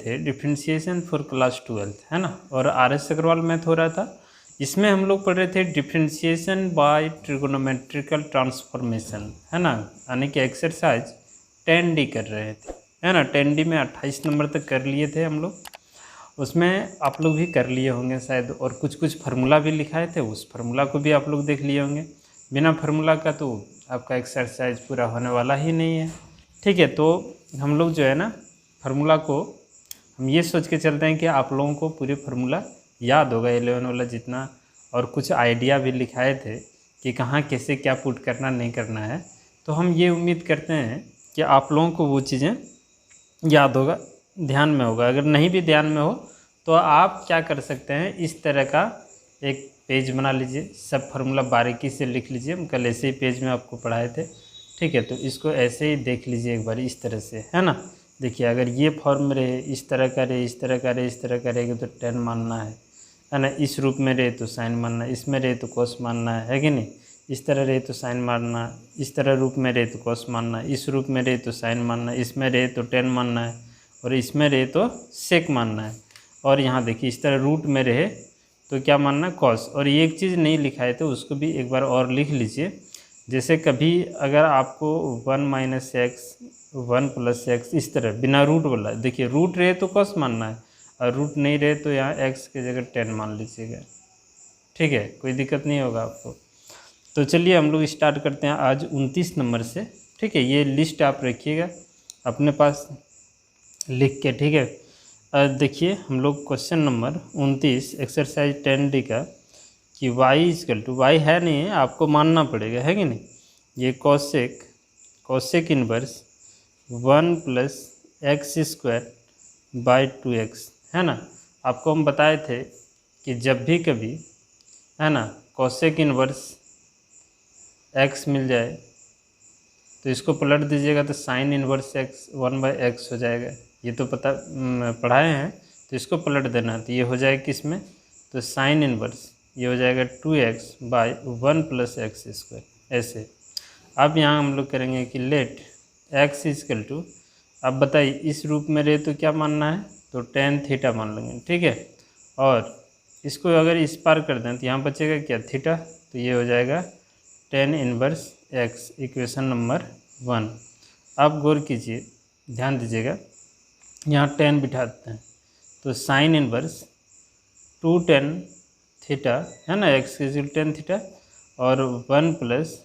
थे differentiation for class 12 है ना, और RS अग्रवाल मैथ हो रहा था। इसमें हम लोग पढ़ रहे थे डिफरेंशिएशन बाय ट्रिगोनोमेट्रिकल ट्रांसफॉर्मेशन है ना, यानी कि एक्सरसाइज 10D कर रहे थे है ना। 10D में 28 नंबर तक कर लिए थे हम लोग, उसमें आप लोग भी कर लिए होंगे शायद, और कुछ कुछ फार्मूला भी लिखाए थे, उस फार्मूला को भी आप लोग देख लिए होंगे। बिना फार्मूला का तो आपका एक्सरसाइज पूरा होने वाला ही नहीं है। ठीक है, तो हम लोग जो है ना फार्मूला को हम ये सोच के चलते हैं कि आप लोगों को पूरे फार्मूला याद होगा 11 वाला जितना, और कुछ आइडिया भी लिखाए थे कि कहाँ कैसे क्या पुट करना नहीं करना है। तो हम ये उम्मीद करते हैं कि आप लोगों को वो चीज़ें याद होगा, ध्यान में होगा। अगर नहीं भी ध्यान में हो तो आप क्या कर सकते हैं, इस तरह का एक पेज बना लीजिए, सब फार्मूला बारीकी से लिख लीजिए। हम कल ऐसे ही पेज में आपको पढ़ाए थे। ठीक है, तो इसको ऐसे ही देख लीजिए एक बार इस तरह से है ना। देखिए, अगर ये फॉर्म रहे, इस तरह का रहे, इस तरह का रहे, इस तरह का रहेगा तो 10 मानना है ना। इस रूप में रहे तो साइन मानना है, इसमें रहे तो कॉस मानना है कि नहीं। इस तरह रहे तो साइन मानना, इस तरह रूप में रहे तो कॉस मानना, इस रूप में रहे तो साइन मानना, इसमें रहे तो 10 मानना है, और इसमें रहे तो सेक मानना है। और यहाँ देखिए इस तरह रूट में रहे तो क्या मानना है, कॉस। और ये एक चीज़ नहीं लिखाए तो उसको भी एक बार और लिख लीजिए। जैसे कभी अगर आपको 1 - x 1 + x इस तरह बिना रूट वाला, देखिए रूट रहे तो कॉस मानना है, और रूट नहीं रहे तो यहाँ x की जगह 10 मान लीजिएगा। ठीक है, कोई दिक्कत नहीं होगा आपको। तो चलिए हम लोग स्टार्ट करते हैं आज 29 नंबर से। ठीक है, ये लिस्ट आप रखिएगा अपने पास लिख के। ठीक है, देखिए हम लोग क्वेश्चन नंबर 29 एक्सरसाइज 10D का कि y है नहीं है, आपको मानना पड़ेगा है कि नहीं। ये कॉसेक इनवर्स 1 + x² / 2x है ना। आपको हम बताए थे कि जब भी कभी है ना कॉसेक इनवर्स x मिल जाए तो इसको पलट दीजिएगा तो साइन इनवर्स x 1/x हो जाएगा। ये तो पढ़ाए हैं, तो इसको पलट देना है तो ये हो जाएगा किस में, तो साइन इनवर्स ये हो जाएगा 2x / 1 + x²। ऐसे अब यहाँ हम लोग करेंगे कि लेट x = अब बताइए इस रूप में रहे तो क्या मानना है, तो tan थीटा मान लेंगे। ठीक है, और इसको अगर इस पार कर दें तो यहाँ बचेगा क्या, थीटा। तो ये हो जाएगा tan inverse x, equation number 1। अब गौर कीजिए, ध्यान दीजिएगा, यहाँ tan बिठा देते हैं तो साइन इनवर्स 2 tan थीटा है ना, x = tan थीटा, और 1 +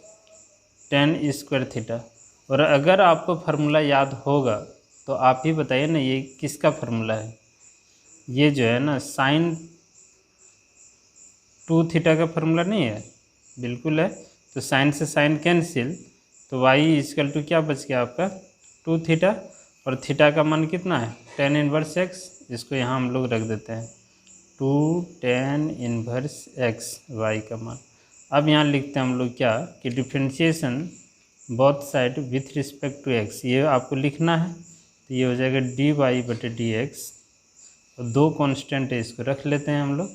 tan² थीटा। और अगर आपको फार्मूला याद होगा तो आप ही बताइए ना ये किसका फार्मूला है। ये जो है ना साइन 2 थीटा का फार्मूला नहीं है, बिल्कुल है। तो साइन से साइन कैंसिल, तो y = क्या बच गया आपका 2 थीटा, और थीटा का मान कितना है tan इनवर्स x। इसको यहाँ हम लोग रख देते हैं 2 tan इनवर्स x, y का मान। अब यहाँ लिखते हैं हम लोग क्या कि differentiation both side with respect to x, ये आपको लिखना है। तो ये हो जाएगा dy/dx, और 2 कांस्टेंट है इसको रख लेते हैं हम लोग।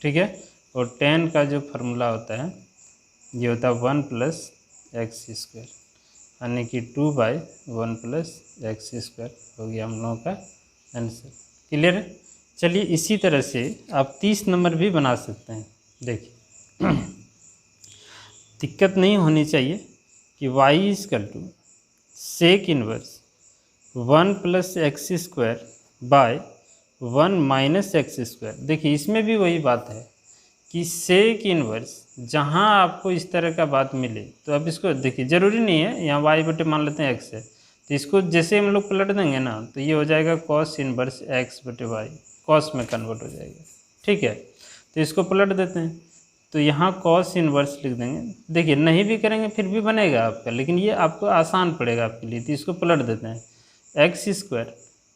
ठीक है, और tan का जो फार्मूला होता है ये होता है 1 + x², यानी कि 2/1 + x² हो गया हम लोगों का आंसर। क्लियर है। चलिए इसी तरह से आप 30 नंबर भी बना सकते हैं। देखिए दिक्कत नहीं होनी चाहिए कि y = sec inverse 1 + x² / 1 - x²। देखिए इसमें भी वही बात है कि सेक इनवर्स जहाँ आपको इस तरह का बात मिले तो अब इसको देखिए, ज़रूरी नहीं है यहाँ y मान लेते हैं x है, तो इसको जैसे हम लोग पलट देंगे ना तो ये हो जाएगा कॉस इनवर्स x/y, कॉस में कन्वर्ट हो जाएगा। ठीक है, तो इसको पलट देते हैं तो यहाँ कॉस इनवर्स लिख देंगे। देखिए नहीं भी करेंगे फिर भी बनेगा आपका, लेकिन ये आपको आसान पड़ेगा आपके लिए, तो इसको पलट देते हैं x²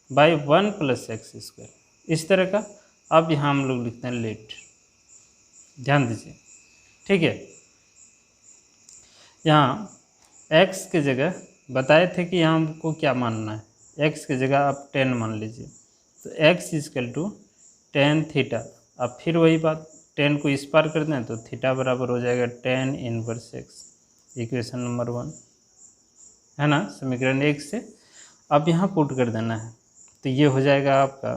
/ 1 + x², इस तरह का। अब यहाँ हम लोग लिखते हैं लेट, ध्यान दीजिए। ठीक है, यहाँ x की जगह बताए थे कि यहाँ हमको क्या मानना है, x की जगह आप 10 मान लीजिए, तो x = tan थीटा। अब फिर वही बात, 10 को इस पार कर दें तो थीटा बराबर हो जाएगा tan inverse x, equation number 1 है ना, समीकरण 1 से। अब यहाँ पुट कर देना है तो ये हो जाएगा आपका,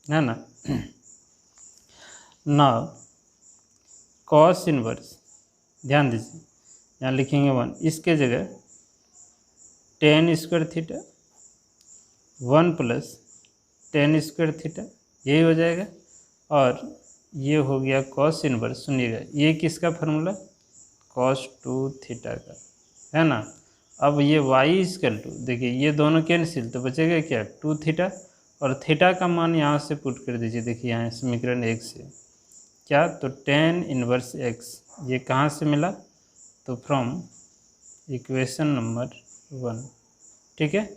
है ना। नाउ कॉस इनवर्स, ध्यान दीजिए यहाँ लिखेंगे 1, इसके जगह ten square theta 1 plus ten square theta, यही हो जाएगा। और ये हो गया कॉस इनवर्स, सुनिएगा ये किसका फार्मूला, कॉस 2 थीटा का, है ना। अब ये वाई इक्वल टू, देखिए ये दोनों कैंसिल, तो बचेगा क्या 2 थीटा, और थीटा का मान यहाँ से पुट कर दीजिए, देखिए यहाँ समीकरण 1 से क्या, तो टेन इनवर्स एक्स, ये कहाँ से मिला, तो फ्रॉम इक्वेशन नंबर 1, ठीक है।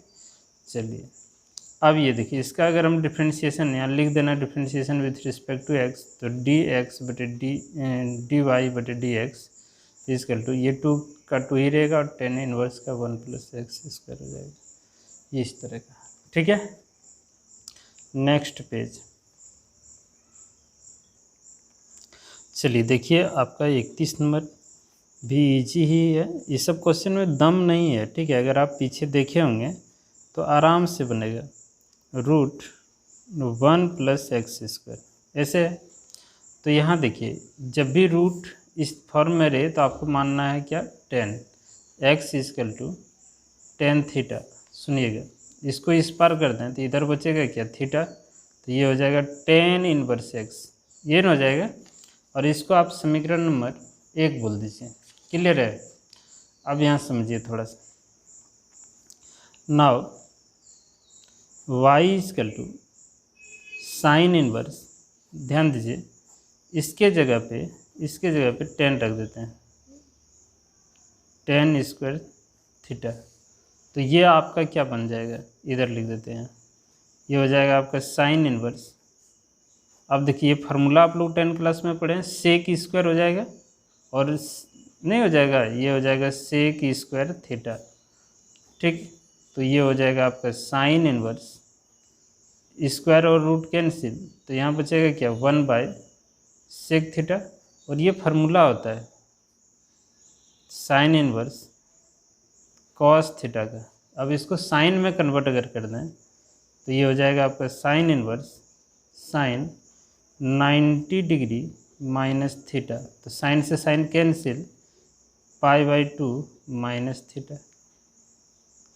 चलिए अब ये देखिए, इसका अगर हम डिफ्रेंशिएशन यहाँ लिख देना, differentiation with respect to x, तो डी एक्स बटे डी वाई बटे डी एक्स इजकल टू, ये 2 का 2 ही रहेगा, और टेन इनवर्स का 1 प्लस एक्स स्क्वायर हो जाएगा, ये इस तरह का, ठीक है। नेक्स्ट पेज, चलिए देखिए आपका 31 नंबर भी इजी ही है, ये सब क्वेश्चन में दम नहीं है, ठीक है। अगर आप पीछे देखे होंगे तो आराम से बनेगा, रूट 1 प्लस एक्स स्क्वायर ऐसे है। तो यहाँ देखिए जब भी रूट इस फॉर्म में रहे तो आपको मानना है क्या, 10 एक्स इजकल टू 10 थीटा। सुनिएगा इसको इस पार कर दें तो इधर बचेगा क्या, थीटा, तो ये हो जाएगा 10 इनवर्स एक्स, ये न हो जाएगा। और इसको आप समीकरण नंबर 1 बोल दीजिए, क्लियर है। अब यहाँ समझिए थोड़ा सा, now y is equal to sine inverse, ध्यान दीजिए इसके जगह पे 10 रख देते हैं, 10 स्क्वायर थीटा, तो ये आपका क्या बन जाएगा, इधर लिख देते हैं, ये हो जाएगा आपका साइन इनवर्स। अब देखिए ये फार्मूला आप लोग 10 क्लास में पढ़े हैं, सेक स्क्वायर हो जाएगा, और नहीं हो जाएगा, ये हो जाएगा सेक स्क्वायर थीटा, ठीक। तो ये हो जाएगा आपका साइन इनवर्स, स्क्वायर और रूट कैंसिल, तो यहाँ बचेगा क्या 1 बाय सेक थीटा, और ये फार्मूला होता है साइन इनवर्स कॉस थीटा का। अब इसको साइन में कन्वर्ट अगर कर दें तो ये हो जाएगा आपका sine inverse sine 90 degree minus theta, तो साइन से sine cancel, π/2 minus theta,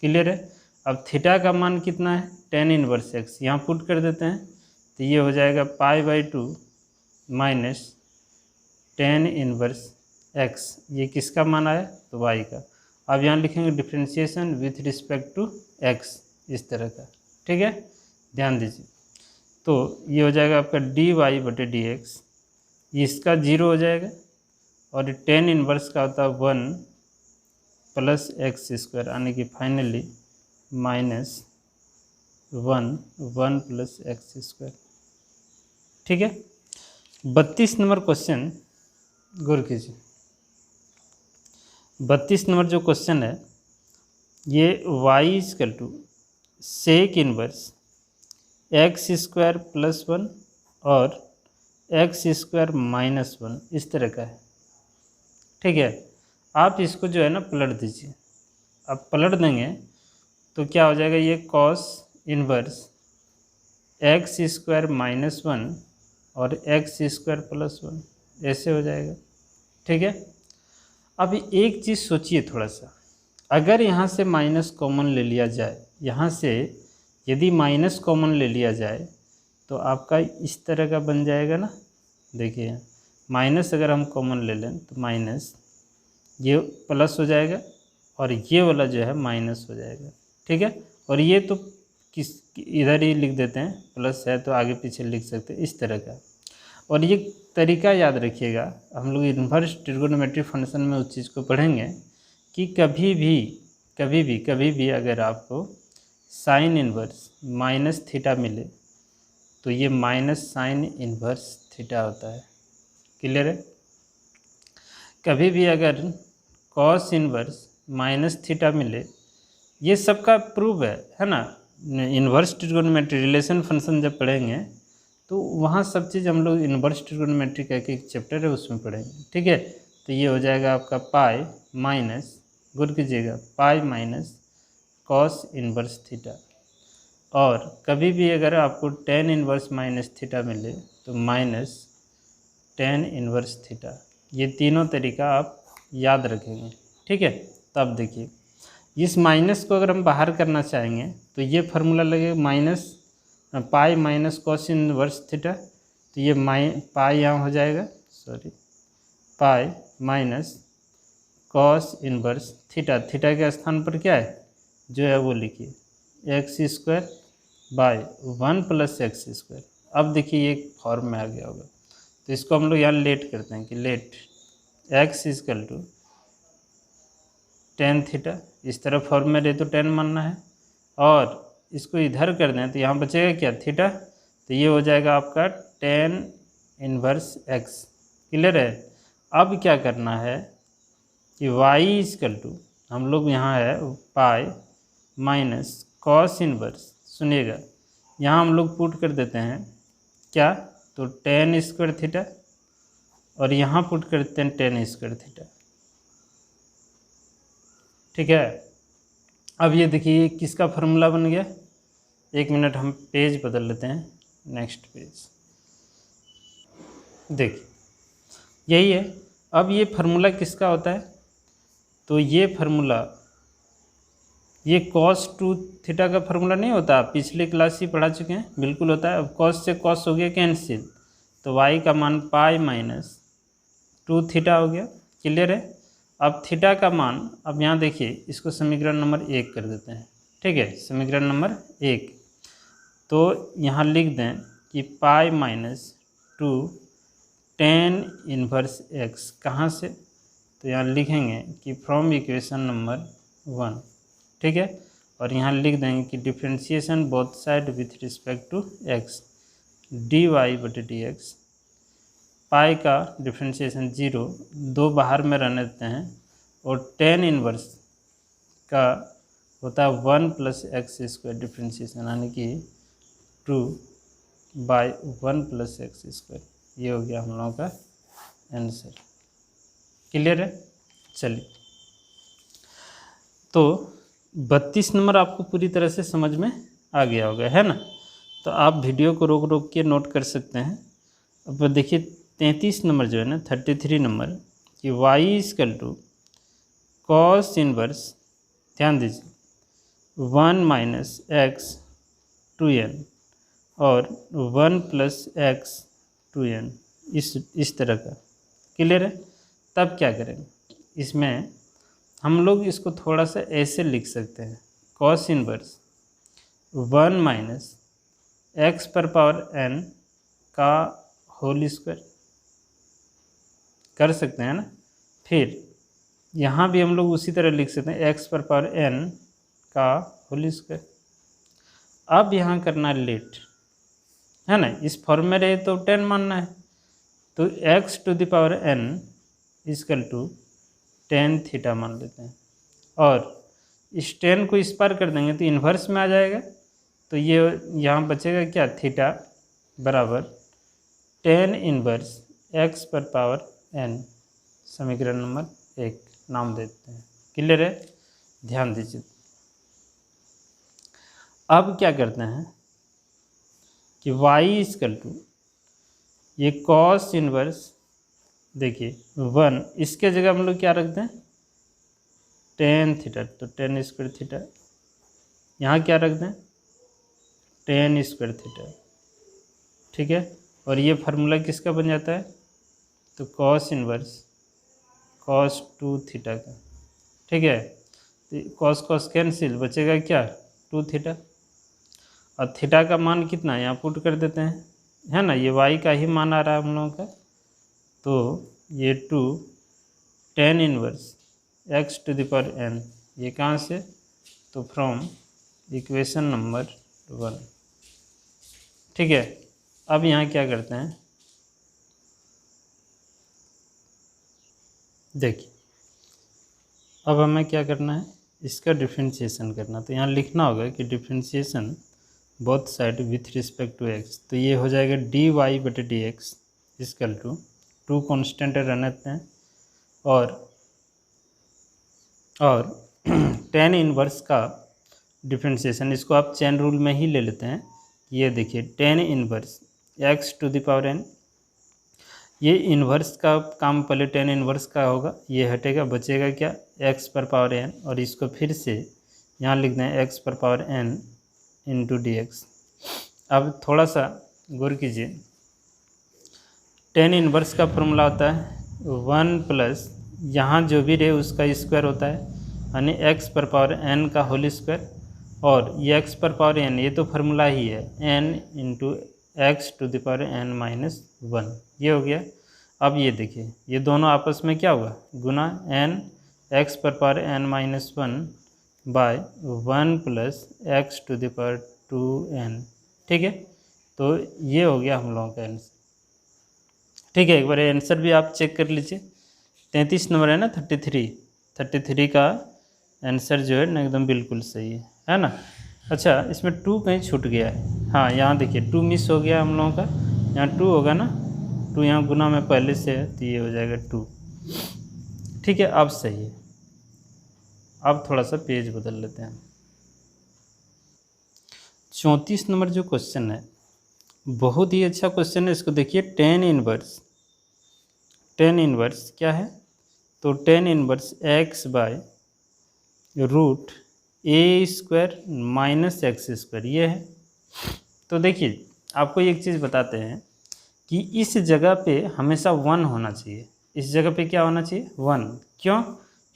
clear है। अब थीटा का मान कितना है, 10 इनवर्स एक्स, यहाँ पुट कर देते हैं, तो ये हो जाएगा π/2 माइनस 10 इनवर्स एक्स, ये किसका मान आया, तो वाई का। अब यहाँ लिखेंगे differentiation with respect to x, इस तरह का, ठीक है, ध्यान दीजिए। तो ये हो जाएगा आपका डी वाई बटे डी एक्स, इसका 0 हो जाएगा, और 10 इनवर्स का होता है 1 प्लस एक्स स्क्वायर, यानी कि finally minus 1 plus x square, ठीक है। 32 नंबर क्वेश्चन गौर कीजिए, 32 नंबर जो क्वेश्चन है, ये y is equal to sec inverse x square plus 1 और एक्स स्क्वायर माइनस 1, इस तरह का है, ठीक है। आप इसको जो है ना पलट दीजिए, अब पलट देंगे तो क्या हो जाएगा, ये cos inverse x square minus 1 और एक्स स्क्वायर प्लस 1, ऐसे हो जाएगा, ठीक है। अब एक चीज़ सोचिए थोड़ा सा, अगर यहाँ से माइनस कॉमन ले लिया जाए, यहाँ से यदि माइनस कॉमन ले लिया जाए तो आपका इस तरह का बन जाएगा ना, देखिए माइनस अगर हम कॉमन ले लें तो माइनस, ये प्लस हो जाएगा, और ये वाला जो है माइनस हो जाएगा, ठीक है। और ये तो किस इधर ही लिख देते हैं, प्लस है तो आगे पीछे लिख सकते हैं, इस तरह का। और ये तरीका याद रखिएगा, हम लोग इन्वर्स ट्रिगोनोमेट्री फंक्शन में उस चीज़ को पढ़ेंगे कि कभी भी अगर आपको साइन इन्वर्स माइनस थीटा मिले तो ये माइनस साइन इन्वर्स थीटा होता है, क्लियर है। कभी भी अगर कॉस इन्वर्स माइनस थीटा मिले, ये सबका प्रूफ है ना। इन्वर्स ट्रिगोनोमेट्री रिलेशन फंक्शन जब पढ़ेंगे तो वहाँ सब चीज़ हम लोग इन्वर्स ट्रिगोनोमेट्री का एक चैप्टर है उसमें पढ़ेंगे, ठीक है। तो ये हो जाएगा आपका पाई माइनस, गुड कीजिएगा, pi minus cos inverse theta. और कभी भी अगर आपको टेन इनवर्स माइनस थीटा मिले तो माइनस टेन इनवर्स थीटा, ये तीनों तरीका आप याद रखेंगे। ठीक है, तब देखिए इस माइनस को अगर हम बाहर करना चाहेंगे तो ये फार्मूला लगेगा minus pi minus cos inverse theta, तो ये पाई यहाँ हो जाएगा, sorry pi minus cos inverse theta, theta के स्थान पर क्या है जो है वो लिखिए x square bye 1 + x square. अब देखिए ये फॉर्म में आ गया होगा, तो इसको हम लोग यहाँ लेट करते हैं कि let x is equal to tan theta, इस तरह फॉर्म में रहे तो टेन मानना है, और इसको इधर कर दें तो यहाँ बचेगा क्या थीटा, तो ये हो जाएगा आपका टेन इनवर्स एक्स। क्लियर है। अब क्या करना है कि y इजकल टू हम लोग यहाँ है पाई माइनस कॉस इनवर्स, सुनिएगा यहाँ हम लोग पुट कर देते हैं क्या, तो टेन स्क्वायर थीटा, और यहाँ पुट करते हैं टेन स्क्वायर थीटा। ठीक है, अब ये देखिए किसका फार्मूला बन गया, एक मिनट हम पेज बदल लेते हैं, नेक्स्ट पेज देखिए यही है। अब ये फार्मूला किसका होता है, तो ये फार्मूला ये cos 2 थीटा का फार्मूला नहीं होता, आप पिछले क्लास ही पढ़ा चुके हैं, बिल्कुल होता है। अब cos से cos हो गया कैंसिल, तो y का मान पाई माइनस 2 थीटा हो गया। क्लियर है। अब थीटा का मान, अब यहाँ देखिए इसको समीकरण नंबर 1 कर देते हैं। ठीक है, समीकरण नंबर 1, तो यहाँ लिख दें कि pi minus 2 ten inverse x, कहाँ से, तो यहाँ लिखेंगे कि फ्रॉम इक्वेशन नंबर 1। ठीक है, और यहाँ लिख देंगे कि differentiation both side with respect to x d y बटे डी एक्स, पाई का डिफ्रेंशिएशन 0, 2 बाहर में रहने देते हैं, और टेन इनवर्स का होता है 1 + एक्स स्क्वायर डिफ्रेंशिएशन, यानी कि 2/1 + एक्स स्क्वायर। ये हो गया हम लोगों का आंसर। क्लियर है। चलिए, तो 32 नंबर आपको पूरी तरह से समझ में आ गया होगा, है ना। तो आप वीडियो को रोक रोक के नोट कर सकते हैं। अब देखिए 33 नंबर जो है ना, 33 नंबर कि y is equal to cos inverse, ध्यान दीजिए 1 - x 2n और 1 + x 2n, इस तरह का। क्लियर है। तब क्या करेंगे, इसमें हम लोग इसको थोड़ा सा ऐसे लिख सकते हैं, कॉस इनवर्स 1 - x पर पावर n का होल स्क्वायर कर सकते हैं ना। फिर यहाँ भी हम लोग उसी तरह लिख सकते हैं x पर पावर n का होल स्क्वायर। अब यहाँ करना लेट, है ना, इस फॉर्म में रहे तो 10 मानना है, तो x⁴n इजकल टू 10 थीटा मान लेते हैं, और इस 10 को इस पार कर देंगे तो इन्वर्स में आ जाएगा, तो ये यहाँ बचेगा क्या, थीटा बराबर 10 इनवर्स x पर पावर n, समीकरण नंबर 1 नाम देते हैं। क्लियर है। ध्यान दीजिए। अब क्या करते हैं कि y इजकल टू ये कॉस इनवर्स, देखिए 1, इसके जगह हम लोग क्या रखते हैं 10 थीटा, तो 10 स्क्वायर थीटा, यहाँ क्या रखते हैं 10 स्क्वायर थीटा। ठीक है, और ये फार्मूला किसका बन जाता है, तो कॉस इनवर्स cos 2 थीटा का। ठीक है, तो कॉस कॉस कैंसिल, बचेगा क्या 2 थीटा, और थीटा का मान कितना है यहाँ पुट कर देते हैं, है ना, ये y का ही मान आ रहा है हम लोगों का, तो ये 2 10 इनवर्स x⁴n, ये कहाँ से, तो फ्रॉम इक्वेशन नंबर 1। ठीक है, अब यहाँ क्या करते हैं, देखिए अब हमें क्या करना है, इसका डिफ्रेंशिएशन करना, तो यहाँ लिखना होगा कि differentiation both side with respect to x, तो ये हो जाएगा dy बटे dx इजकल टू 2 कॉन्स्टेंट रहने देते हैं, और 10 इनवर्स का डिफ्रेंशिएशन, इसको आप चेन रूल में ही ले लेते हैं। ये देखिए tan inverse x to the power n, ये इन्वर्स का काम पहले टेन इन्वर्स का होगा, ये हटेगा, बचेगा क्या, एक्स पर पावर एन, और इसको फिर से यहाँ लिख दें एक्स पर power n into d x. अब थोड़ा सा गौर कीजिए, टेन इन्वर्स का फॉर्मूला होता है 1 प्लस यहाँ जो भी रहे उसका स्क्वायर होता है, यानी एक्स पर पावर एन का होल स्क्वायर, और ये एक्स पर पावर एन ये तो फार्मूला ही है, n into x to the power n minus 1, ये हो गया। अब ये देखिए ये दोनों आपस में क्या हुआ, गुना, एन एक्स पर power n minus 1 by 1 plus x to the power 2n, ठीक है। तो ये हो गया हम लोगों का आंसर, ठीक है। एक बार आंसर भी आप चेक कर लीजिए, 33 नंबर है ना, 33 का आंसर जो है ना एकदम बिल्कुल सही है ना। अच्छा, इसमें 2 कहीं छूट गया है, हाँ यहाँ देखिए 2 मिस हो गया हम लोगों का, यहाँ 2 होगा ना, 2 यहाँ गुना में पहले से है तो ये हो जाएगा 2, ठीक है। अब सही है। अब थोड़ा सा पेज बदल लेते हैं। 34 नंबर जो क्वेश्चन है बहुत ही अच्छा क्वेश्चन है, इसको देखिए। टेन इनवर्स क्या है, तो tan inverse x by root a square minus x square, ये है। तो देखिए आपको एक चीज़ बताते हैं कि इस जगह पे हमेशा 1 होना चाहिए, इस जगह पे क्या होना चाहिए, 1। क्यों?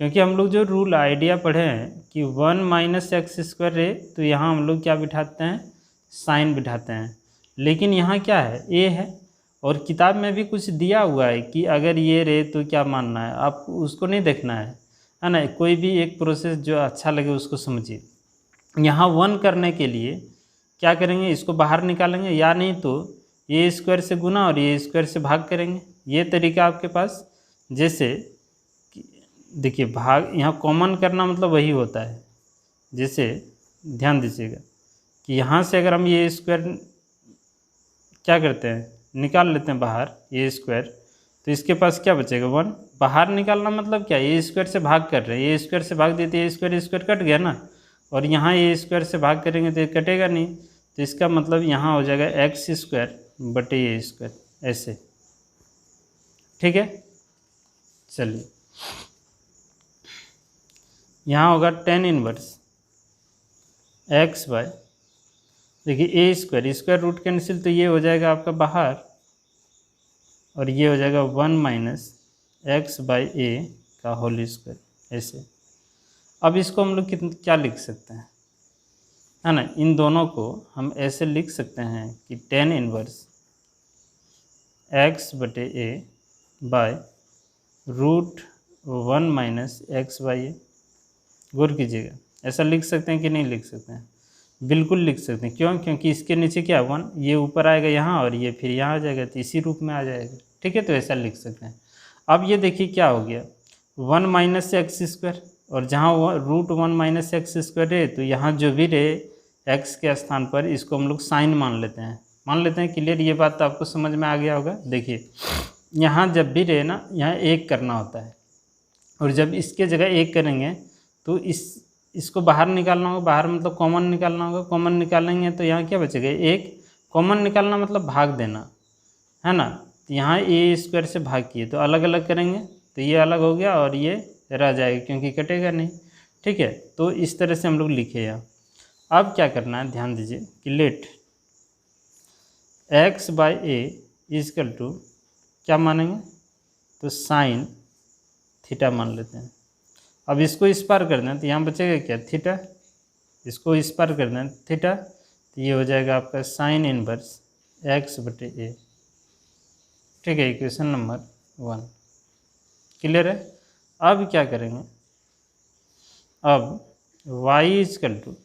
क्योंकि हम लोग जो रूल आइडिया पढ़े हैं कि 1 माइनस एक्स स्क्वायर रहे, तो यहाँ हम लोग क्या बिठाते हैं, साइन बिठाते हैं। लेकिन यहाँ क्या है, ए है, और किताब में भी कुछ दिया हुआ है कि अगर ये रहे तो क्या मानना है, आप उसको नहीं देखना है ना। कोई भी एक प्रोसेस जो अच्छा लगे उसको समझिए। यहाँ 1 करने के लिए क्या करेंगे, इसको बाहर निकालेंगे, या नहीं तो ए स्क्वायर से गुना और ए स्क्वायर से भाग करेंगे। ये तरीका आपके पास, जैसे देखिए भाग यहाँ कॉमन करना मतलब वही होता है। जैसे ध्यान दीजिएगा कि यहाँ से अगर हम ये स्क्वायर क्या करते हैं, निकाल लेते हैं बाहर ए स्क्वायर, तो इसके पास क्या बचेगा, 1। बाहर निकालना मतलब क्या, ए स्क्वायर से भाग कर रहे हैं, ए स्क्वायर से भाग देते ए स्क्वायर कट गया ना, और यहाँ ए स्क्वायर से भाग करेंगे तो ये कटेगा नहीं, तो इसका मतलब यहाँ हो जाएगा एक्स स्क्वायर बटे ए स्क्वायर, ऐसे, ठीक है। चलिए यहाँ होगा टेन इनवर्स एक्स बाय, देखिए ए स्क्वायर रूट कैंसिल, तो ये हो जाएगा आपका बाहर, और ये हो जाएगा 1 माइनस एक्स बाई ए का होल स्क्वायर, ऐसे। अब इसको हम लोग क्या लिख सकते हैं, है ना, इन दोनों को हम ऐसे लिख सकते हैं कि टेन इनवर्स एक्स बटे A by root 1 minus X by A. गौर कीजिएगा, ऐसा लिख सकते हैं कि नहीं लिख सकते हैं, बिल्कुल लिख सकते हैं। क्यों? क्योंकि इसके नीचे क्या 1, ये ऊपर आएगा यहाँ, और ये फिर यहाँ आ जाएगा, तो इसी रूप में आ जाएगा, ठीक है। तो ऐसा लिख सकते हैं। अब ये देखिए क्या हो गया, 1 माइनस एक्स स्क्वायर, और जहाँ रूट 1 माइनस एक्स स्क्वायर है, तो यहाँ जो भी रहे एक्स के स्थान पर, इसको हम लोग साइन मान लेते हैं, क्लियर। ये बात तो आपको समझ में आ गया होगा। देखिए यहाँ जब भी रहे ना, यहाँ 1 करना होता है, और जब इसके जगह 1 करेंगे तो इसको बाहर निकालना होगा, बाहर मतलब कॉमन निकालना होगा, कॉमन निकालेंगे तो यहाँ क्या बचेगा, 1। कॉमन निकालना मतलब भाग देना, है ना। तो यहाँ ए स्क्वायर से भाग किए तो अलग अलग करेंगे, तो ये अलग हो गया और ये रह जाएगा क्योंकि कटेगा नहीं, ठीक है। तो इस तरह से हम लोग लिखे यहाँ। अब क्या करना है, ध्यान दीजिए कि let x by a is equal to क्या मानेंगे, तो साइन थीटा मान लेते हैं। अब इसको इस पार कर दें तो यहाँ बचेगा क्या, थीटा। इसको इस पार कर दें थीटा, तो ये हो जाएगा आपका साइन इनवर्स एक्स बटे ए, ठीक है। इक्वेशन नंबर 1 क्लियर है। अब क्या करेंगे, अब y is equal to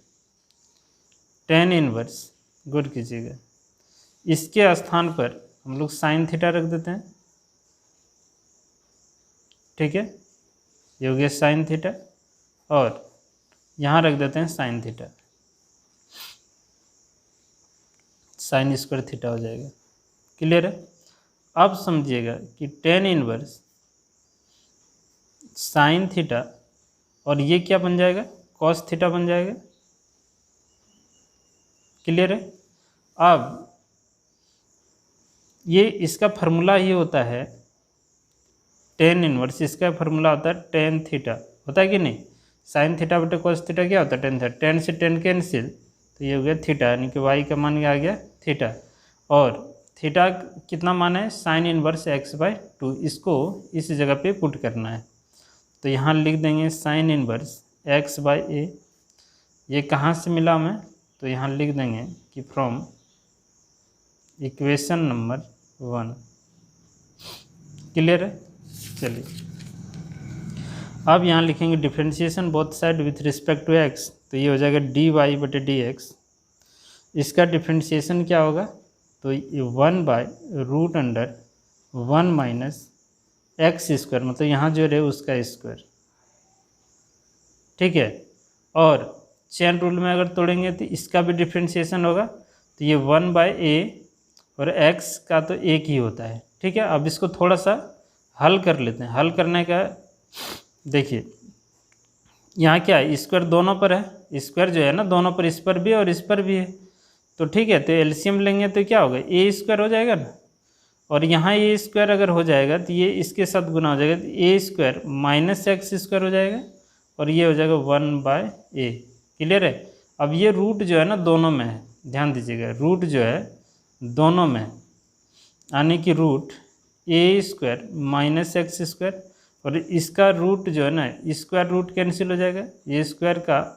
tan inverse, गुड कीजिएगा, इसके स्थान पर हम लोग साइन थीटा रख देते हैं, ठीक है। ये हो गया साइन थीटा, और यहाँ रख देते हैं sign theta, sine square theta हो जाएगा, क्लियर है। अब समझिएगा कि टेन इनवर्स साइन थीटा, और ये क्या बन जाएगा, कॉस थीटा बन जाएगा, क्लियर है। अब ये इसका फार्मूला ही होता है टेन इनवर्स, इसका फार्मूला होता है टेन थीटा, होता है कि नहीं। साइन थीटा बटे कोस थीटा क्या होता है, टेन थीटा, टेन से टेन कैंसिल, तो ये हो गया थीटा, यानी कि वाई का मान आ गया थीटा। और थीटा कितना मान है, साइन इनवर्स x/2, इसको इस जगह पे पुट करना है। तो यहाँ लिख देंगे साइन इनवर्स x/a, ये कहाँ से मिला हमें, तो यहाँ लिख देंगे कि फ्रॉम इक्वेशन नंबर 1। क्लियर है। चलिए अब यहाँ लिखेंगे differentiation both side with respect to x, तो ये हो जाएगा dy/dx। इसका डिफ्रेंशिएशन क्या होगा, तो ये 1/√1 माइनस एक्स स्क्वायर, मतलब यहाँ जो रहे उसका स्क्वायर, ठीक है। और चेन रूल में अगर तोड़ेंगे तो इसका भी डिफ्रेंशिएशन होगा, तो ये 1/a और x का तो एक ही होता है, ठीक है। अब इसको थोड़ा सा हल कर लेते हैं। हल करने का देखिए यहाँ क्या है, स्क्वायर दोनों पर है, स्क्वायर जो है ना दोनों पर, इस पर भी और इस पर भी है, तो ठीक है। तो एलसीएम लेंगे तो क्या होगा, ए स्क्वायर हो जाएगा ना, और यहाँ ए स्क्वायर अगर हो जाएगा तो ये इसके साथ गुना हो जाएगा, तो ए स्क्वायर माइनस एक्स स्क्वायर हो जाएगा, और ये हो जाएगा 1/a। क्लियर है। अब ये रूट जो है ना दोनों में है, ध्यान दीजिएगा, रूट जो है दोनों में, यानी कि root a square minus x square, और इसका रूट जो है ना स्क्वायर रूट कैंसिल हो जाएगा, ये स्क्वायर का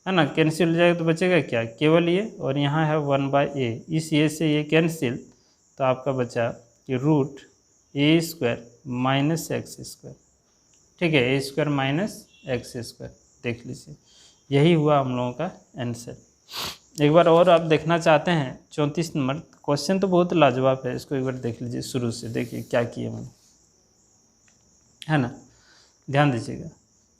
है ना कैंसिल हो जाएगा, तो बचेगा क्या, केवल ये, और यहाँ है 1/a, इस ये से ये कैंसिल, तो आपका बचा कि root a square minus x square, ठीक है, ए स्क्वायर माइनस एक्स स्क्वायर। देख लीजिए यही हुआ हम लोगों का आंसर। एक बार और आप देखना चाहते हैं 34 नंबर क्वेश्चन, तो बहुत लाजवाब है, इसको एक बार देख लीजिए शुरू से, देखिए क्या किया मैंने, है ना। ध्यान दीजिएगा,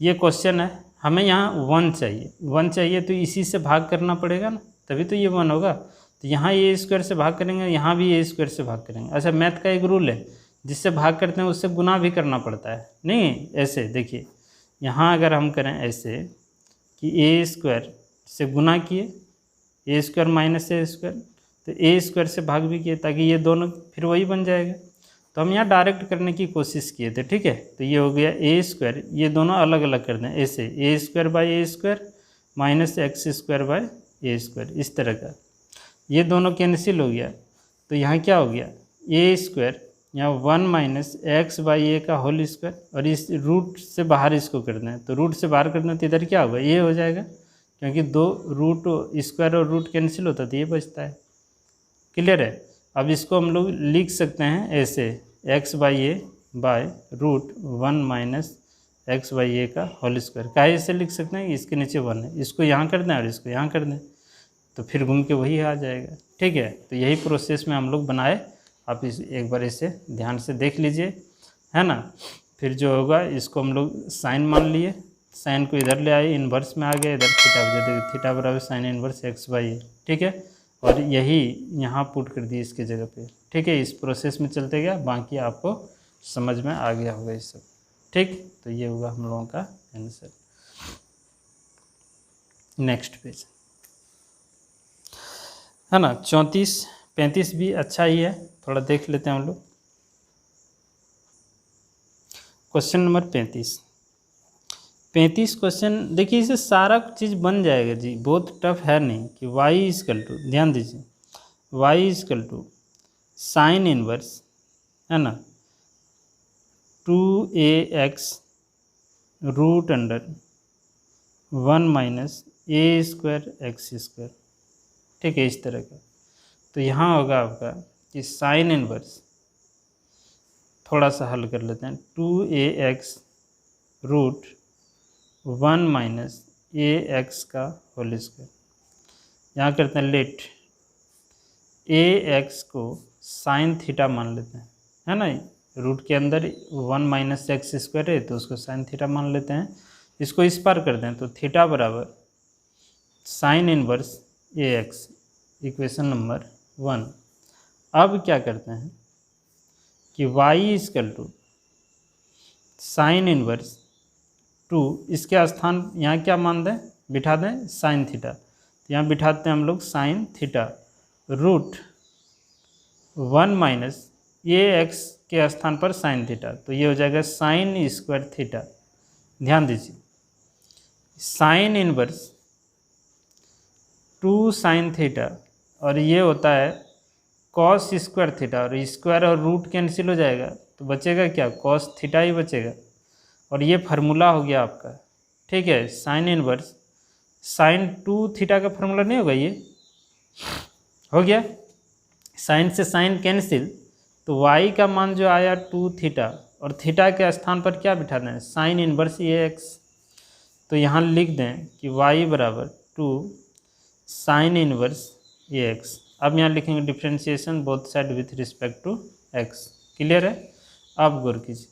ये क्वेश्चन है, हमें यहाँ 1 चाहिए, 1 चाहिए तो इसी से भाग करना पड़ेगा ना, तभी तो ये 1 होगा। तो यहाँ ए स्क्वायर से भाग करेंगे, यहाँ भी ए स्क्वायर से भाग करेंगे। अच्छा, मैथ का एक रूल है, जिससे भाग करते हैं उससे गुना भी करना पड़ता है, नहीं ऐसे देखिए, यहाँ अगर हम करें ऐसे कि ए स्क्वायर से गुना किए, ए स्क्वायर माइनस ए स्क्वायर, तो ए स्क्वायर से भाग भी किए, ताकि ये दोनों फिर वही बन जाएगा। तो हम यहाँ डायरेक्ट करने की कोशिश किए थे, ठीक है। तो ये हो गया ए स्क्वायर, ये दोनों अलग अलग कर दें ऐसे, A square by A square minus x square by A square, इस तरह का, ये दोनों कैंसिल हो गया। तो यहाँ क्या हो गया, ए स्क्वायर यहाँ 1 माइनस एक्स बाई ए का होल स्क्वायर, और इस रूट से बाहर इसको कर दें, तो रूट से बाहर कर दें तो इधर क्या होगा, ये हो जाएगा, क्योंकि दो रूट स्क्वायर और रूट कैंसिल होता तो ये बचता है। क्लियर है। अब इसको हम लोग लिख सकते हैं ऐसे, x/a bye root 1 minus x/a का होल स्क्वायर, का ऐसे लिख सकते हैं, इसके नीचे 1 है, इसको यहाँ कर दें और इसको यहाँ कर दें, तो फिर घूम के वही आ जाएगा, ठीक है। तो यही प्रोसेस में हम लोग बनाए, आप इस एक बार इसे ध्यान से देख लीजिए, है ना। फिर जो होगा इसको हम लोग साइन मान लिए, साइन को इधर ले आए, इन्वर्स में आ गया, इधर थीटा बजा, थीटा बराबर साइन इन्वर्स x/a, ठीक है। और यही यहाँ पुट कर दिए इसके जगह पे, ठीक है। इस प्रोसेस में चलते गया, बाकी आपको समझ में आ गया होगा ये सब, ठीक। तो ये होगा हम लोगों का आंसर। नेक्स्ट पेज है ना, 34 35 भी अच्छा ही है, थोड़ा देख लेते हैं हम लोग। क्वेश्चन नंबर 35 क्वेश्चन देखिए, इसे सारा चीज़ बन जाएगा जी, बहुत टफ है नहीं। कि y इजकल टू, ध्यान दीजिए, y is equal to sine inverse, है ना, 2ax root under 1 minus a square x square, ठीक है, इस तरह का। तो यहाँ होगा आपका कि साइन इनवर्स, थोड़ा सा हल कर लेते हैं, 2ax रूट 1 माइनस ए एक्स का होल स्क्वायर, यहाँ करते हैं लेट ए एक्स को साइन थीटा मान लेते हैं, है ना। रूट के अंदर 1 माइनस एक्स स्क्वायर है, तो उसको साइन थीटा मान लेते हैं, इसको इस पार कर दें, तो थीटा बराबर sine inverse a x, equation number 1। अब क्या करते हैं कि y is equal to sine inverse 2, इसके स्थान यहाँ क्या मान दें, बिठा दें साइन थीटा, यहाँ बिठाते हैं हम लोग साइन थीटा रूट 1 माइनस ये एक्स के स्थान पर साइन थीटा, तो ये हो जाएगा साइन स्क्वायर थीटा। ध्यान दीजिए, साइन इनवर्स 2 साइन थीटा और ये होता है कॉस स्क्वायर थीटा, और स्क्वायर और रूट कैंसिल हो जाएगा तो बचेगा क्या, कॉस थीटा ही बचेगा। और ये फार्मूला हो गया आपका, ठीक है। साइन इनवर्स साइन 2 थीटा का फार्मूला नहीं होगा, ये हो गया। साइन से साइन कैंसिल, तो y का मान जो आया 2 थीटा और थीटा के स्थान पर क्या बिठा दें, साइन इनवर्स ये x। तो यहाँ लिख दें कि y बराबर 2 साइन इनवर्स ये x। अब यहाँ लिखेंगे differentiation both side with respect to x। Clear है। अब गौर कीजिए,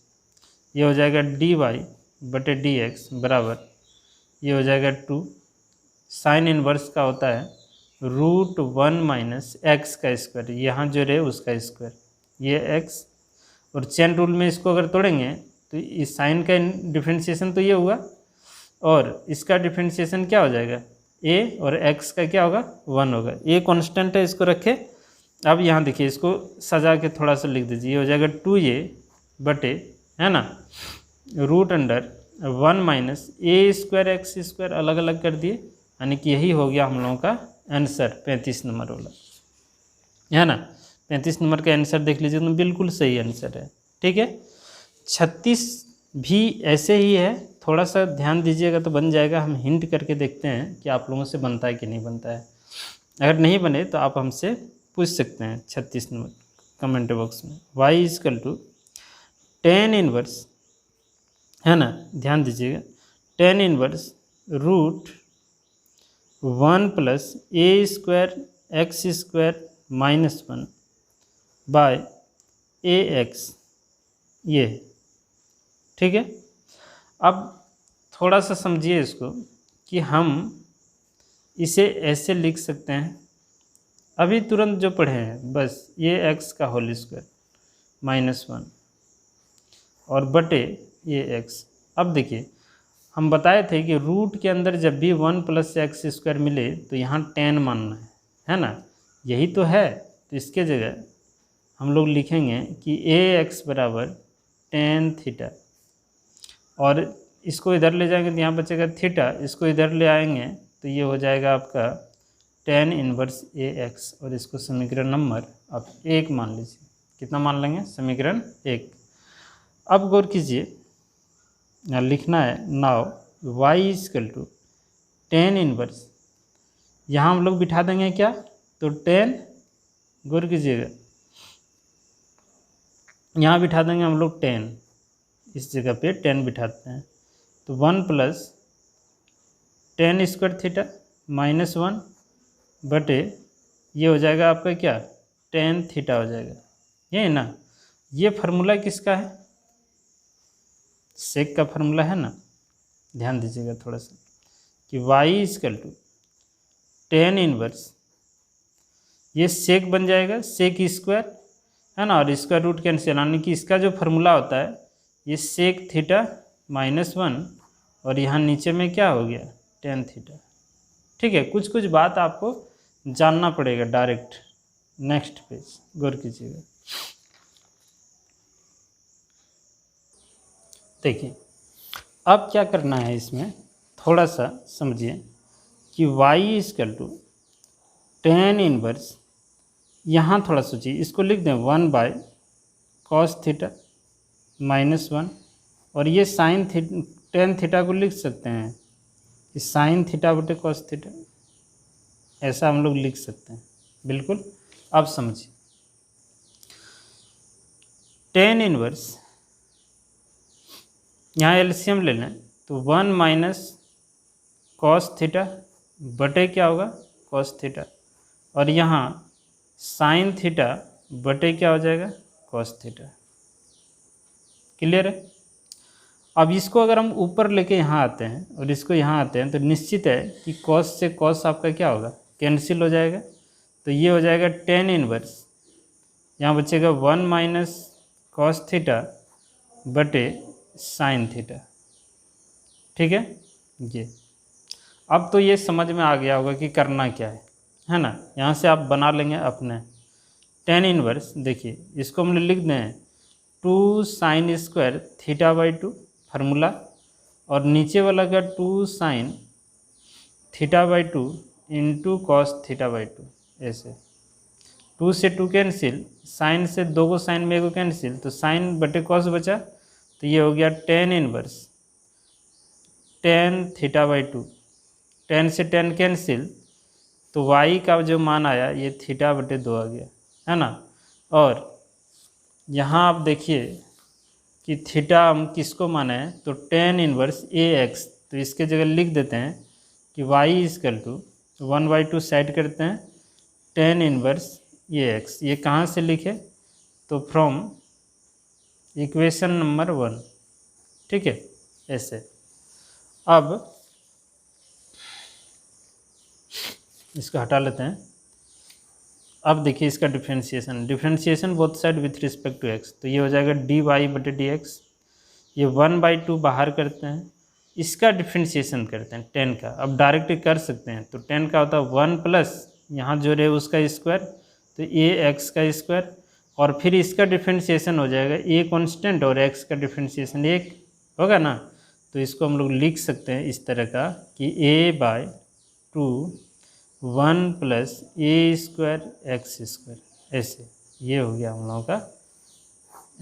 ये हो जाएगा dy बटे dx बराबर, ये हो जाएगा 2 साइन इनवर्स का होता है रूट 1 माइनस एक्स का स्क्वायर, यहाँ जो रहे उसका स्क्वायर, ये x। और चेन रूल में इसको अगर तोड़ेंगे तो इस साइन का डिफ्रेंशिएशन तो ये हुआ और इसका डिफ्रेंशिएशन क्या हो जाएगा, a, और x का क्या होगा 1 होगा। ये कांस्टेंट है, इसको रखे। अब यहाँ देखिए, इसको सजा के थोड़ा सा लिख दीजिए, ये हो जाएगा 2a बटे, है ना, root under 1 minus a square x square, अलग अलग कर दिए, यानी कि यही हो गया हम लोगों का आंसर 35 नंबर वाला, है ना। 35 नंबर का आंसर देख लीजिए, तो बिल्कुल सही आंसर है, ठीक है। 36 भी ऐसे ही है, थोड़ा सा ध्यान दीजिएगा तो बन जाएगा। हम हिंट करके देखते हैं कि आप लोगों से बनता है कि नहीं बनता है। अगर नहीं बने तो आप हमसे पूछ सकते हैं 36 नंबर कमेंट बॉक्स में। y is equal to tan inverse, है ना, ध्यान दीजिएगा, tan inverse root 1 plus A square x square minus 1 by A X, ये, ठीक है। अब थोड़ा सा समझिए इसको कि हम इसे ऐसे लिख सकते हैं, अभी तुरंत जो पढ़े हैं, बस ये x का होल स्क्वायर माइनस 1 और बटे ये x। अब देखिए, हम बताए थे कि रूट के अंदर जब भी 1 प्लस एक्स स्क्वायर मिले तो यहाँ 10 मानना है ना, यही तो है। तो इसके जगह हम लोग लिखेंगे कि ए एक्स बराबर 10 थीटा, और इसको इधर ले जाएंगे तो यहाँ बचेगा थीटा, इसको इधर ले आएंगे तो ये हो जाएगा आपका 10 इनवर्स ए एक्स, और इसको समीकरण नंबर आप 1 मान लीजिए। कितना मान लेंगे, समीकरण 1। अब गौर कीजिए, यहाँ लिखना है now y is equal to 10 inverse, यहाँ हम लोग बिठा देंगे क्या, तो 10, गौर कीजिएगा, यहाँ बिठा देंगे हम लोग 10, इस जगह पे 10 बिठाते हैं, तो 1 प्लस 10 स्क्वायर थीटा माइनस 1 बटे, ये हो जाएगा आपका क्या, 10 थीटा हो जाएगा, ये ना। ये फार्मूला किसका है, सेक का फार्मूला है ना। ध्यान दीजिएगा थोड़ा सा कि y इजकल टू 10 इनवर्स, ये सेक बन जाएगा, सेक स्क्वायर, है ना, और स्क्वायर रूट कैंसिल, यानी कि इसका जो फार्मूला होता है ये सेक थीटा माइनस 1, और यहाँ नीचे में क्या हो गया, 10 थीटा, ठीक है। कुछ कुछ बात आपको जानना पड़ेगा डायरेक्ट। नेक्स्ट पेज गौर कीजिएगा, देखिए अब क्या करना है, इसमें थोड़ा सा समझिए कि y इजकल टू 10 इनवर्स, यहाँ थोड़ा सोचिए, इसको लिख दें 1 बाय कॉस थीटा माइनस 1, और ये साइन 10 थीटा को लिख सकते हैं कि साइन थीटा बटे कॉस थीटा, ऐसा हम लोग लिख सकते हैं, बिल्कुल। अब समझिए 10 इनवर्स, यहाँ एलसीएम ले लें तो 1 माइनस कॉस थीटा बटे क्या होगा, कॉस थीटा, और यहाँ साइन थीटा बटे क्या हो जाएगा, कॉस थीटा। क्लियर है। अब इसको अगर हम ऊपर लेके यहाँ आते हैं और इसको यहाँ आते हैं तो निश्चित है कि कॉस से कॉस आपका क्या होगा, कैंसिल हो जाएगा, तो ये हो जाएगा 10 इनवर्स, यहाँ बचेगा 1 माइनस कॉस थीटा बटे साइन थीटा, ठीक है। ये अब तो ये समझ में आ गया होगा कि करना क्या है ना। यहाँ से आप बना लेंगे अपने टेन इनवर्स। देखिए इसको हम लिख दें 2 sine square theta by 2 formula, और नीचे वाला का 2 sine theta by 2 into cos theta by 2। ऐसे 2 से 2 कैंसिल, साइन से 2 को साइन में 1 को कैंसिल, तो साइन बटे कॉस बचा, तो ये हो गया tan inverse tan theta by 2। Ten से 10 कैंसिल, तो y का जो मान आया ये थीटा बटे 2 आ गया, है ना। और यहाँ आप देखिए कि थीटा हम किसको माना है, तो टेन इनवर्स ए एक्स, तो इसके जगह लिख देते हैं कि y इजकल टू 1/2 साइड करते हैं टेन इनवर्स ए एक्स। ये कहाँ से लिखे, तो फ्रॉम इक्वेशन नंबर 1, ठीक है। ऐसे अब इसको हटा लेते हैं। अब देखिए इसका differentiation both side with respect to x, तो ये हो जाएगा डी वाई बटे डी एक्स। ये 1/2 बाहर करते हैं, इसका डिफ्रेंशिएशन करते हैं 10 का। अब डायरेक्ट कर सकते हैं, तो 10 का होता है 1 प्लस यहाँ जो रहे उसका स्क्वायर, तो ए एक्स का स्क्वायर, और फिर इसका डिफ्रेंशिएशन हो जाएगा ए कांस्टेंट और एक्स का डिफ्रेंशिएशन 1 होगा ना। तो इसको हम लोग लिख सकते हैं इस तरह का कि a/2 1 plus A square x square. ऐसे ये हो गया हम लोगों का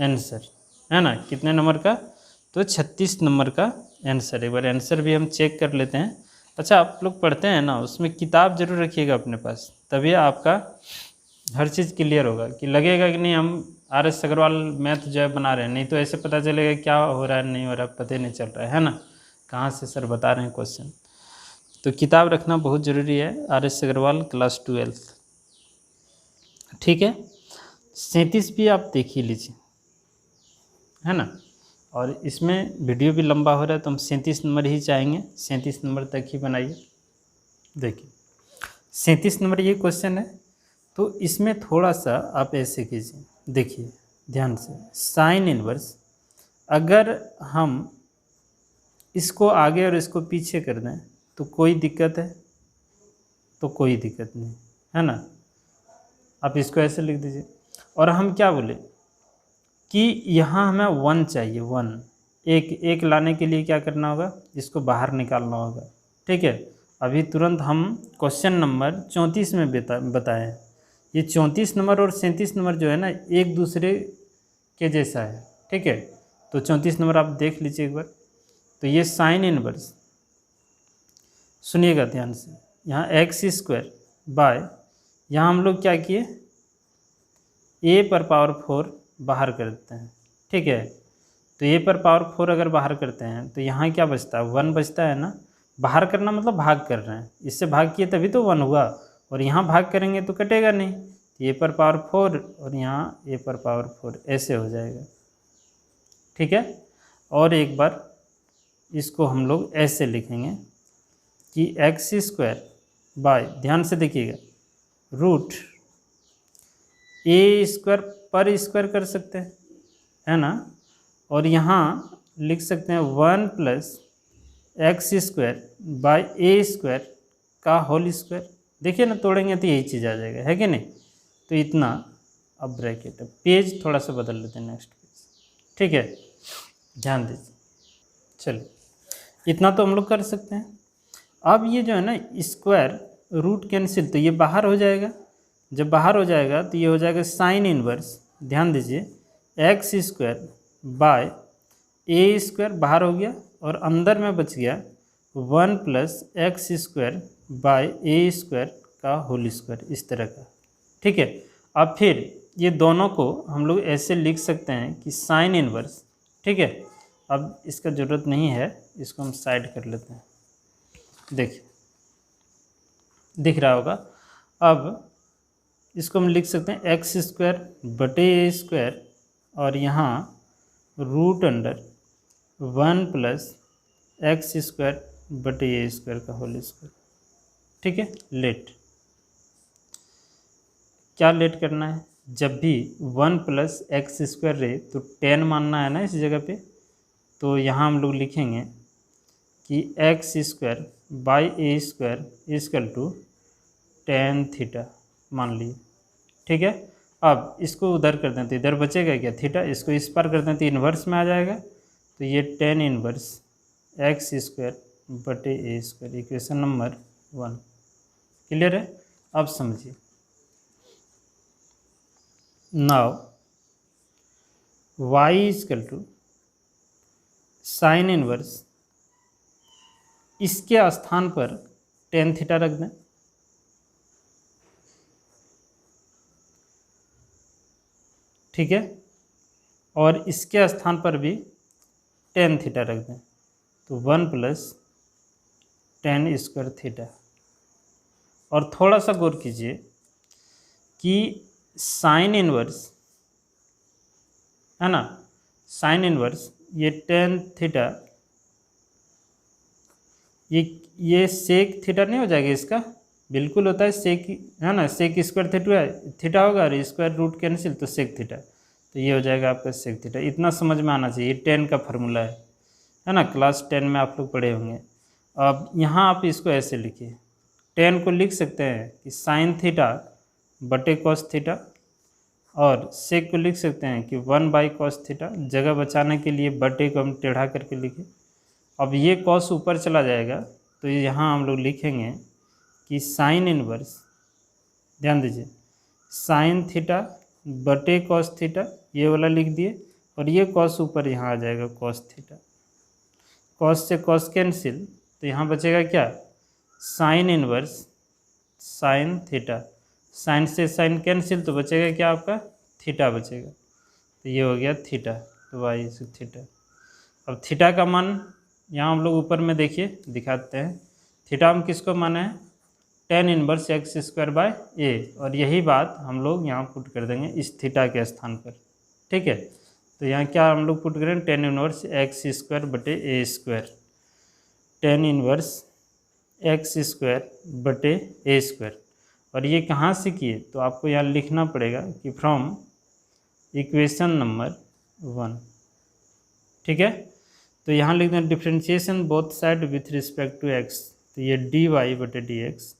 आंसर, है ना। कितने नंबर का, तो 36 नंबर का आंसर। एक बार आंसर भी हम चेक कर लेते हैं। अच्छा आप लोग पढ़ते हैं ना, उसमें किताब जरूर रखिएगा अपने पास, तभी आपका हर चीज़ क्लियर होगा, कि लगेगा कि नहीं हम RS अग्रवाल मैथ जो है बना रहे हैं, नहीं तो ऐसे पता चलेगा क्या हो रहा है नहीं हो रहा है, पता ही नहीं चल रहा है ना, कहाँ से सर बता रहे हैं क्वेश्चन। तो किताब रखना बहुत ज़रूरी है, RS अग्रवाल क्लास 12, ठीक है। 37 भी आप देख ही लीजिए, है ना। और इसमें वीडियो भी लंबा हो रहा है, तो हम 37 नंबर ही चाहेंगे, 37 नंबर तक ही बनाइए। देखिए 37 नंबर ये क्वेश्चन है, तो इसमें थोड़ा सा आप ऐसे कीजिए, देखिए ध्यान से। साइन इनवर्स अगर हम इसको आगे और इसको पीछे कर दें तो कोई दिक्कत है, तो कोई दिक्कत नहीं, है ना। आप इसको ऐसे लिख दीजिए। और हम क्या बोले कि यहाँ हमें 1 चाहिए, 1 एक लाने के लिए क्या करना होगा, इसको बाहर निकालना होगा, ठीक है। अभी तुरंत हम क्वेश्चन नंबर 34 में बताए हैं। ये 34 नंबर और 37 नंबर जो है ना एक दूसरे के जैसा है, ठीक है। तो 34 नंबर आप देख लीजिए एक बार। तो ये साइन इनवर्स, सुनिएगा ध्यान से, यहाँ एक्स स्क्वायर बाय, यहाँ हम लोग क्या किए, a पर पावर 4 बाहर कर देते हैं, ठीक है। तो a पर पावर 4 अगर बाहर करते हैं तो यहाँ क्या बचता है, 1 बचता है ना। बाहर करना मतलब भाग कर रहे हैं, इससे भाग किए तभी तो 1 हुआ, और यहाँ भाग करेंगे तो कटेगा नहीं। तो a पर पावर 4 और यहाँ a पर पावर 4 ऐसे हो जाएगा, ठीक है। और एक बार इसको हम लोग ऐसे लिखेंगे कि एक्स स्क्वायर बाय, ध्यान से देखिएगा, रूट ए स्क्वायर पर स्क्वायर कर सकते हैं, है ना। और यहाँ लिख सकते हैं 1 plus x square by A square का होल स्क्वायर। देखिए ना, तोड़ेंगे तो यही चीज़ आ जाएगा, है कि नहीं। तो इतना, अब ब्रैकेट, पेज थोड़ा सा बदल लेते हैं, नेक्स्ट पेज, ठीक है, ध्यान दीजिए। चलिए इतना तो हम लोग कर सकते हैं। अब ये जो है ना स्क्वायर रूट कैंसिल, तो ये बाहर हो जाएगा। जब बाहर हो जाएगा तो ये हो जाएगा साइन इनवर्स, ध्यान दीजिए, x square by A square बाहर हो गया, और अंदर में बच गया 1 plus x square by A square का होल स्क्वायर, इस तरह का, ठीक है। अब फिर ये दोनों को हम लोग ऐसे लिख सकते हैं कि साइन इनवर्स, ठीक है। अब इसका ज़रूरत नहीं है, इसको हम साइड कर लेते हैं। देखिए दिख रहा होगा। अब इसको हम लिख सकते हैं एक्स स्क्वायर बटे ए स्क्वायर, और यहाँ root under 1 plus x square बटे ए स्क्वायर का होल स्क्वायर, ठीक है। लेट, क्या लेट करना है, जब भी 1 प्लस एक्स स्क्वायर रहे तो 10 मानना है ना इस जगह पे। तो यहाँ हम लोग लिखेंगे कि x square by A square is equal to tan theta मान लिए, ठीक है। अब इसको उधर कर दें तो इधर बचेगा क्या थीटा, इसको इस पार कर दें तो इन्वर्स में आ जाएगा, तो ये टेन इन्वर्स एक्स स्क्वायर बटे ए स्क्वायर, इक्वेशन नंबर 1। क्लियर है। अब समझिए, now y is equal to sine inverse, इसके स्थान पर टेन थीटा रख दें, ठीक है, और इसके स्थान पर भी टेन थीटा रख दें, तो 1 प्लस टेन स्क्वायर थीटा। और थोड़ा सा गौर कीजिए कि साइन इनवर्स है ना, साइन इनवर्स ये टेन थीटा, ये सेक थीटा नहीं हो जाएगा इसका, बिल्कुल होता है सेक, है ना, सेक स्क्वायर थीटा होगा और स्क्वायर रूट कैंसिल तो सेक थीटा, तो ये हो जाएगा आपका सेक थीटा। इतना समझ में आना चाहिए, टेन का फार्मूला है ना, क्लास 10 में आप लोग पढ़े होंगे। अब यहाँ आप इसको ऐसे लिखिए, टेन को लिख सकते हैं कि साइन थीटा बटे कॉस थीटा, और सेक को लिख सकते हैं कि 1 बाई कॉस थीटा, जगह बचाने के लिए बटे को हम टेढ़ा करके लिखे। अब ये कॉस ऊपर चला जाएगा तो यहाँ हम लोग लिखेंगे कि साइन इनवर्स, ध्यान दीजिए, साइन थीटा बटे कॉस थीटा, ये वाला लिख दिए, और ये कॉस ऊपर यहाँ आ जाएगा कॉस थीटा, कॉस से कॉस कैंसिल, तो यहाँ बचेगा क्या, sine inverse sine theta, sine से साइन कैंसिल तो बचेगा क्या आपका थीटा बचेगा, तो ये हो गया थीटा, तो वाई से थीटा। अब थीटा का मान यहाँ हम लोग ऊपर में देखिए दिखाते हैं, थीटा हम किसको माने हैं, tan inverse x square by A, और यही बात हम लोग यहाँ पुट कर देंगे इस थीटा के स्थान पर, ठीक है। तो यहाँ क्या हम लोग पुट करें, टेन इनवर्स एक्स स्क्वायर बटे ए square, tan inverse x square बटे ए स्क्वायर, और ये कहाँ से किए, तो आपको यहाँ लिखना पड़ेगा कि फ्रॉम इक्वेशन नंबर 1, ठीक है। तो यहाँ लिख दें differentiation both side with respect to x, तो ये डी वाई बटे डी एक्स।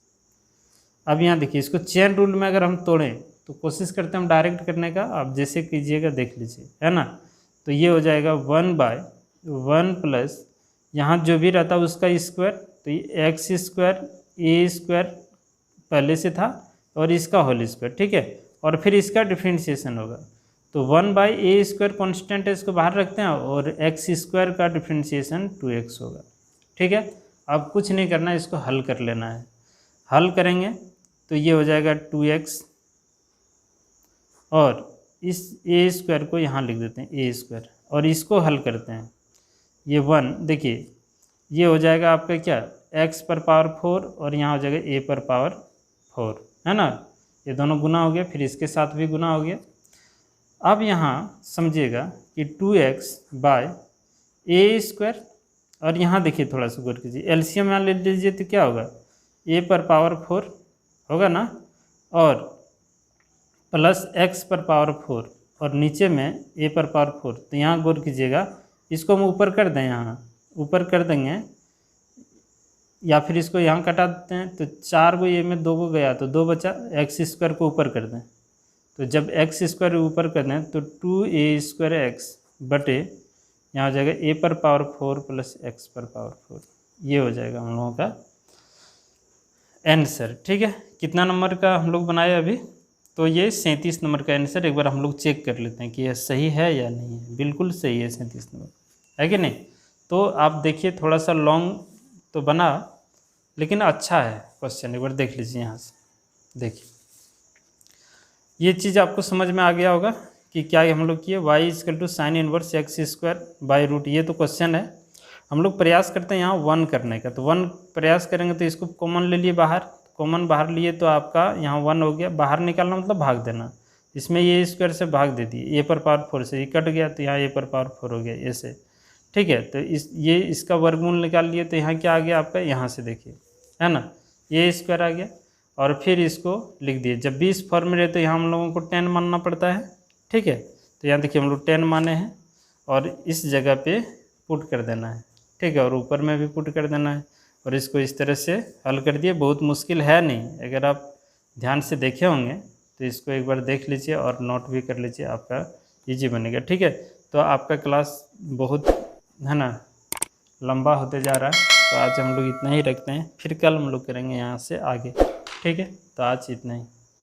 अब यहाँ देखिए, इसको चेन रूल में अगर हम तोड़ें तो कोशिश करते हैं हम डायरेक्ट करने का, आप जैसे कीजिएगा देख लीजिए, है ना। तो ये हो जाएगा 1 बाय 1 प्लस यहाँ जो भी रहता है उसका स्क्वायर, तो ये एक्स स्क्वायर ए स्क्वायर पहले से था और इसका होल स्क्वायर, ठीक है, और फिर इसका डिफ्रेंशिएशन होगा, तो 1 बाई ए स्क्वायर कॉन्स्टेंट है, इसको बाहर रखते हैं, और एक्स स्क्वायर का डिफ्रेंशिएशन 2x होगा, ठीक है। अब कुछ नहीं करना है, इसको हल कर लेना है, हल करेंगे तो ये हो जाएगा 2x, और इस ए स्क्वायर को यहाँ लिख देते हैं ए स्क्वायर, और इसको हल करते हैं, ये 1 देखिए, ये हो जाएगा आपका क्या x पर पावर 4, और यहाँ हो जाएगा a पर पावर 4, है ना, ये दोनों गुना हो गया, फिर इसके साथ भी गुना हो गया। अब यहाँ समझिएगा कि 2x बाय ए स्क्वायर, और यहाँ देखिए थोड़ा सा गौर कीजिए, एलसीएम यहाँ ले लीजिए तो क्या होगा, a पर पावर 4 होगा ना, और प्लस x पर पावर 4, और नीचे में a पर पावर 4, तो यहाँ गौर कीजिएगा, इसको हम ऊपर कर दें, यहाँ ऊपर कर देंगे, या फिर इसको यहाँ कटा देते हैं, तो 4 को ये में 2 को गया तो 2 बचा, एक्स स्क्वायर को ऊपर कर दें, तो जब एक्स स्क्वायर ऊपर कर दें तो 2a स्क्वायर एक्स बटे यहाँ हो जाएगा a पर पावर 4 प्लस x पर पावर 4, ये हो जाएगा हम लोगों का आंसर, ठीक है। कितना नंबर का हम लोग बनाए अभी, तो ये 37 नंबर का आंसर। एक बार हम लोग चेक कर लेते हैं कि यह सही है या नहीं है। बिल्कुल सही है, 37 नंबर है कि नहीं। तो आप देखिए थोड़ा सा लॉन्ग तो बना, लेकिन अच्छा है क्वेश्चन, एक बार देख लीजिए यहाँ से। देखिए ये चीज़ आपको समझ में आ गया होगा कि क्या हम लोग किए, y is equal to sine inverse x square by root, ये तो क्वेश्चन है। हम लोग प्रयास करते हैं यहाँ 1 करने का, तो 1 प्रयास करेंगे तो इसको कॉमन ले लिए बाहर, कॉमन बाहर लिए तो आपका यहाँ 1 हो गया, बाहर निकालना मतलब भाग देना, इसमें ये स्क्वायर से भाग दे दिए, a पर पावर 4 से ये कट गया तो यहाँ a पर पावर 4 हो गया ऐसे, ठीक है। तो ये इसका वर्गमूल निकाल लिए तो यहाँ क्या आ गया आपका, यहाँ से देखिए है ना, ये स्क्वायर आ गया, और फिर इसको लिख दिए। जब भी इस फॉर्म में रहते तो यहाँ हम लोगों को 10 मानना पड़ता है, ठीक है। तो यहाँ देखिए हम लोग 10 माने हैं और इस जगह पे पुट कर देना है, ठीक है, और ऊपर में भी पुट कर देना है। और इसको इस तरह से हल कर दिए। बहुत मुश्किल है नहीं, अगर आप ध्यान से देखे होंगे तो इसको एक बार देख लीजिए और नोट भी कर लीजिए, आपका ईजी बनेगा। ठीक है, तो आपका क्लास बहुत है ना लंबा होते जा रहा है, तो आज हम लोग इतना ही रखते हैं, फिर कल हम लोग करेंगे यहाँ से आगे। ठीक है, तो आज इतना ही।